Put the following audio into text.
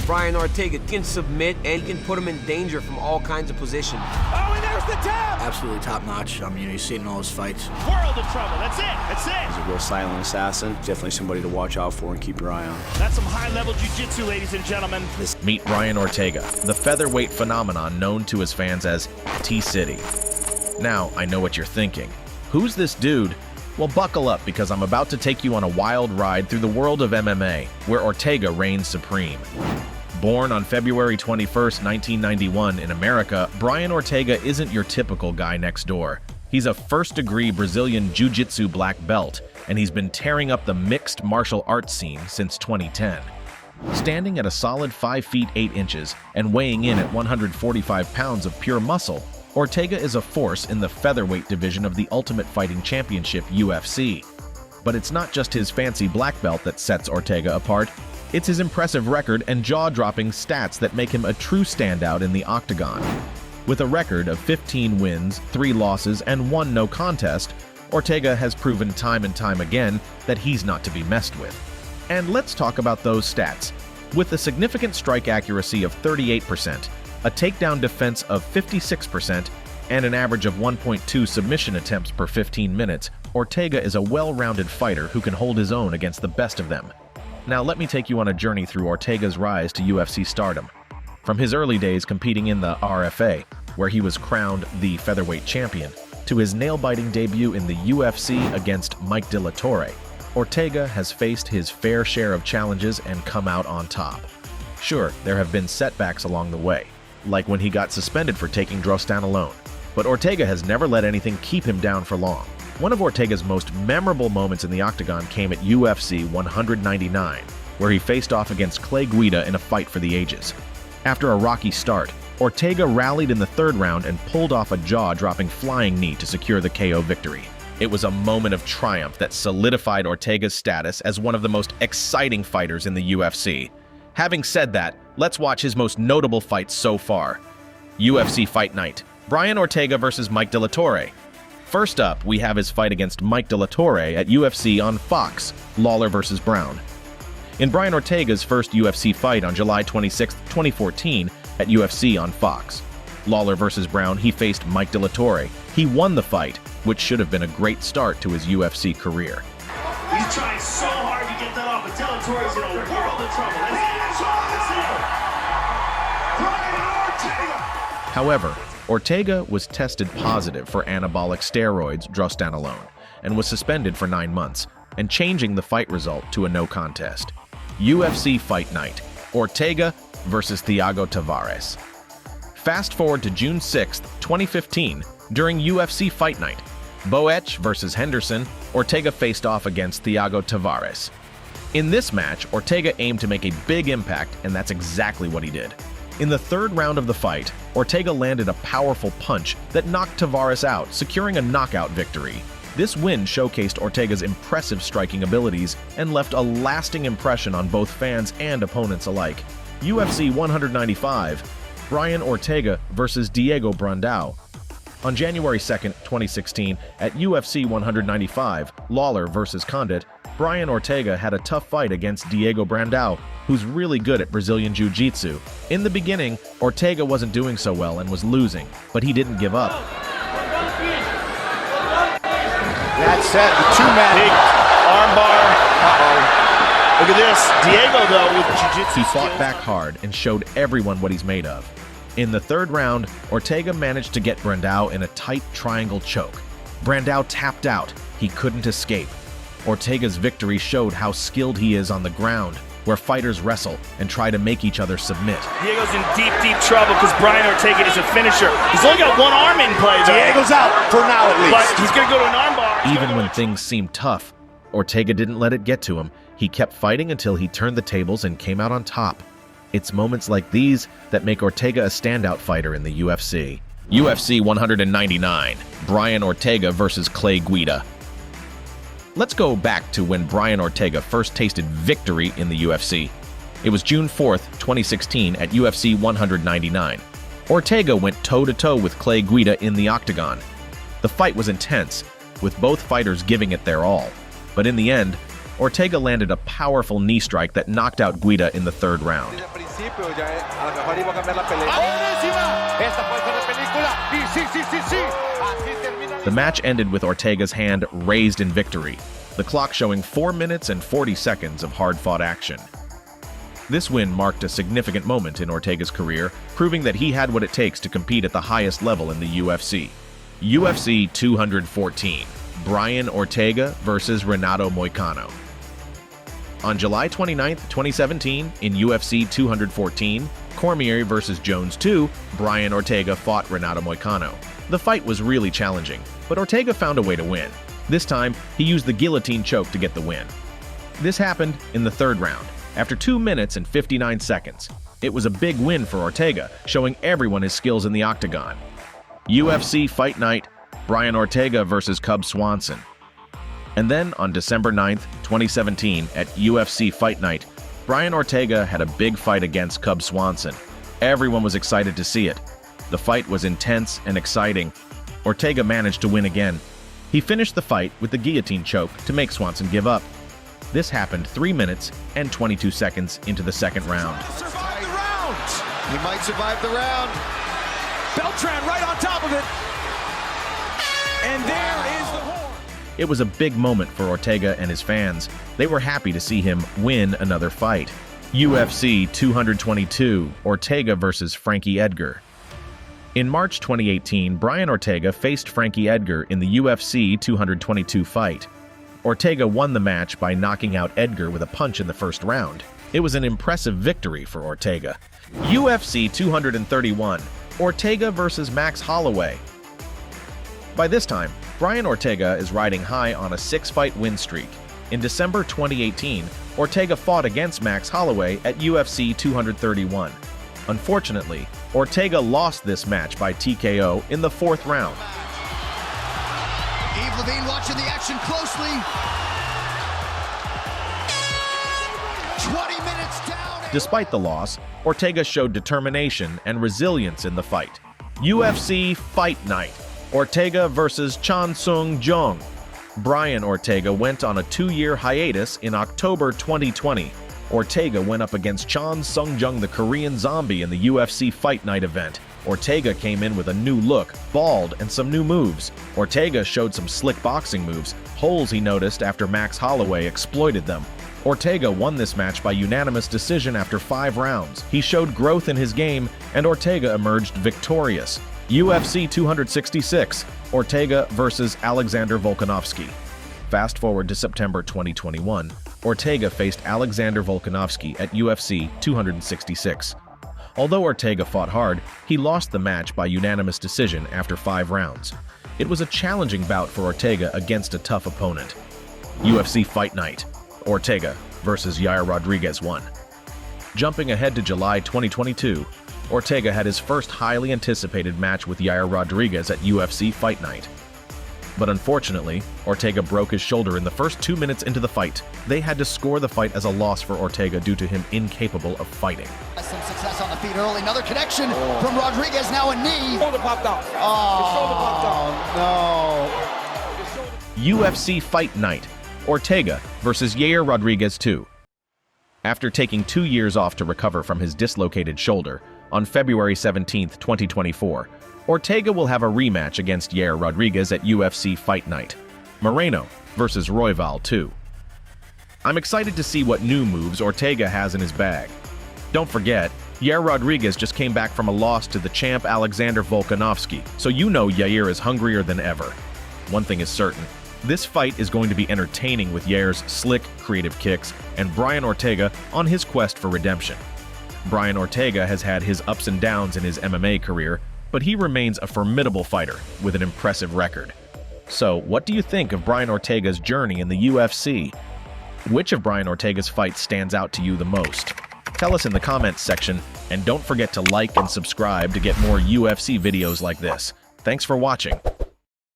Brian Ortega can submit and can put him in danger from all kinds of positions. Oh, and there's the tap! Absolutely top-notch. You see it in all his fights. World of trouble. That's it. That's it. He's a real silent assassin. Definitely somebody to watch out for and keep your eye on. That's some high-level jiu-jitsu, ladies and gentlemen. Meet Brian Ortega, the featherweight phenomenon known to his fans as T-City. Now, I know what you're thinking. Who's this dude? Well, buckle up, because I'm about to take you on a wild ride through the world of MMA, where Ortega reigns supreme. Born on February 21, 1991 in America, Brian Ortega isn't your typical guy next door. He's a first-degree Brazilian Jiu-Jitsu black belt, and he's been tearing up the mixed martial arts scene since 2010. Standing at a solid 5 feet 8 inches and weighing in at 145 pounds of pure muscle, Ortega is a force in the featherweight division of the Ultimate Fighting Championship UFC. But it's not just his fancy black belt that sets Ortega apart. It's his impressive record and jaw-dropping stats that make him a true standout in the octagon. With a record of 15 wins, 3 losses, and 1 no contest, Ortega has proven time and time again that he's not to be messed with. And let's talk about those stats. With a significant strike accuracy of 38%, a takedown defense of 56%, and an average of 1.2 submission attempts per 15 minutes, Ortega is a well-rounded fighter who can hold his own against the best of them. Now let me take you on a journey through Ortega's rise to UFC stardom. From his early days competing in the RFA, where he was crowned the featherweight champion, to his nail-biting debut in the UFC against Mike Dilator, Ortega has faced his fair share of challenges and come out on top. Sure, there have been setbacks along the way, like when he got suspended for taking drugs down alone, but Ortega has never let anything keep him down for long. One of Ortega's most memorable moments in the octagon came at UFC 199, where he faced off against Clay Guida in a fight for the ages. After a rocky start, Ortega rallied in the 3rd round and pulled off a jaw-dropping flying knee to secure the KO victory. It was a moment of triumph that solidified Ortega's status as one of the most exciting fighters in the UFC. Having said that, let's watch his most notable fights so far. UFC Fight Night: Brian Ortega vs. Mike Dilator. First up, we have his fight against Mike Dilator at UFC on Fox, Lawler vs. Brown. In Brian Ortega's first UFC fight on July 26, 2014 at UFC on Fox, Lawler vs. Brown, he faced Mike Dilator. He won the fight, which should have been a great start to his UFC career. He's trying so hard to get that off, but Dilator's in a world of trouble. That's it. Brian Ortega! However, Ortega was tested positive for anabolic steroids, drostanolone, and was suspended for 9 months, and changing the fight result to a no contest. UFC Fight Night: Ortega vs. Thiago Tavares. Fast forward to June 6, 2015, during UFC Fight Night. Boetch vs. Henderson, Ortega faced off against Thiago Tavares. In this match, Ortega aimed to make a big impact, and that's exactly what he did. In the 3rd round of the fight, Ortega landed a powerful punch that knocked Tavares out, securing a knockout victory. This win showcased Ortega's impressive striking abilities and left a lasting impression on both fans and opponents alike. UFC 195: Brian Ortega vs. Diego Brandao. On January 2, 2016, at UFC 195, Lawler vs. Condit, Brian Ortega had a tough fight against Diego Brandao, who's really good at Brazilian Jiu-Jitsu. In the beginning, Ortega wasn't doing so well and was losing, but he didn't give up. That's it, the 2-man. Big armbar. Look at this. Diego, though, with jiu-jitsu. He fought back hard and showed everyone what he's made of. In the 3rd round, Ortega managed to get Brandao in a tight triangle choke. Brandao tapped out. He couldn't escape. Ortega's victory showed how skilled he is on the ground, where fighters wrestle and try to make each other submit. Diego's in deep, deep trouble because Brian Ortega is a finisher. He's only got 1 arm in play, though. Diego's out, for now at least. But he's going to go to an armbar. Even when things seemed tough, Ortega didn't let it get to him. He kept fighting until he turned the tables and came out on top. It's moments like these that make Ortega a standout fighter in the UFC. UFC 199: Brian Ortega vs. Clay Guida. Let's go back to when Brian Ortega first tasted victory in the UFC. It was June 4th, 2016 at UFC 199. Ortega went toe-to-toe with Clay Guida in the octagon. The fight was intense, with both fighters giving it their all. But in the end, Ortega landed a powerful knee strike that knocked out Guida in the 3rd round. principio, ya a lo mejor iba a cambiar la pelea. ¡Buenísima! Esta puede ser la película. Y sí. Así termina. The match ended with Ortega's hand raised in victory, the clock showing 4 minutes and 40 seconds of hard-fought action. This win marked a significant moment in Ortega's career, proving that he had what it takes to compete at the highest level in the UFC. UFC 214, Brian Ortega versus Renato Moicano. On July 29, 2017, in UFC 214, Cormier versus Jones 2, Brian Ortega fought Renato Moicano. The fight was really challenging, but Ortega found a way to win. This time, he used the guillotine choke to get the win. This happened in the third round, after 2 minutes and 59 seconds. It was a big win for Ortega, showing everyone his skills in the octagon. UFC Fight Night, Brian Ortega versus Cub Swanson. And then on December 9th, 2017, at UFC Fight Night, Brian Ortega had a big fight against Cub Swanson. Everyone was excited to see it. The fight was intense and exciting. Ortega managed to win again. He finished the fight with the guillotine choke to make Swanson give up. This happened 3 minutes and 22 seconds into the second round. Survive the round. He might survive the round. Beltran right on top of it. And there is the horn. It was a big moment for Ortega and his fans. They were happy to see him win another fight. UFC 222, Ortega versus Frankie Edgar. In March 2018, Brian Ortega faced Frankie Edgar in the UFC 222 fight. Ortega won the match by knocking out Edgar with a punch in the first round. It was an impressive victory for Ortega. UFC 231, Ortega versus Max Holloway. By this time, Brian Ortega is riding high on a 6-fight win streak. In December 2018, Ortega fought against Max Holloway at UFC 231. Unfortunately, Ortega lost this match by TKO in the 4th round. Yves Levine watching the action closely. 20 minutes down. Despite the loss, Ortega showed determination and resilience in the fight. UFC Fight Night, Ortega versus Chan Sung Jung. Brian Ortega went on a 2-year hiatus in October 2020. Ortega went up against Chan Sung Jung, the Korean Zombie, in the UFC Fight Night event. Ortega came in with a new look, bald, and some new moves. Ortega showed some slick boxing moves, holes he noticed after Max Holloway exploited them. Ortega won this match by unanimous decision after 5 rounds. He showed growth in his game, and Ortega emerged victorious. UFC 266, Ortega versus Alexander Volkanovski. Fast forward to September 2021, Ortega faced Alexander Volkanovski at UFC 266. Although Ortega fought hard, he lost the match by unanimous decision after 5 rounds. It was a challenging bout for Ortega against a tough opponent. UFC Fight Night, Ortega versus Yair Rodriguez 1. Jumping ahead to July 2022, Ortega had his first highly anticipated match with Yair Rodriguez at UFC Fight Night. But unfortunately, Ortega broke his shoulder in the first 2 minutes into the fight. They had to score the fight as a loss for Ortega due to him incapable of fighting. Some success on the feet early. Another connection from Rodriguez. Now a knee. Shoulder popped out. Oh, No. UFC Fight Night, Ortega versus Yair Rodriguez 2. After taking 2 years off to recover from his dislocated shoulder, on February 17, 2024, Ortega will have a rematch against Yair Rodriguez at UFC Fight Night, Moreno versus Royval 2. I'm excited to see what new moves Ortega has in his bag. Don't forget, Yair Rodriguez just came back from a loss to the champ Alexander Volkanovski, so you know Yair is hungrier than ever. One thing is certain, this fight is going to be entertaining with Yair's slick, creative kicks and Brian Ortega on his quest for redemption. Brian Ortega has had his ups and downs in his MMA career, but he remains a formidable fighter with an impressive record. So, what do you think of Brian Ortega's journey in the UFC? Which of Brian Ortega's fights stands out to you the most? Tell us in the comments section, and don't forget to like and subscribe to get more UFC videos like this. Thanks for watching.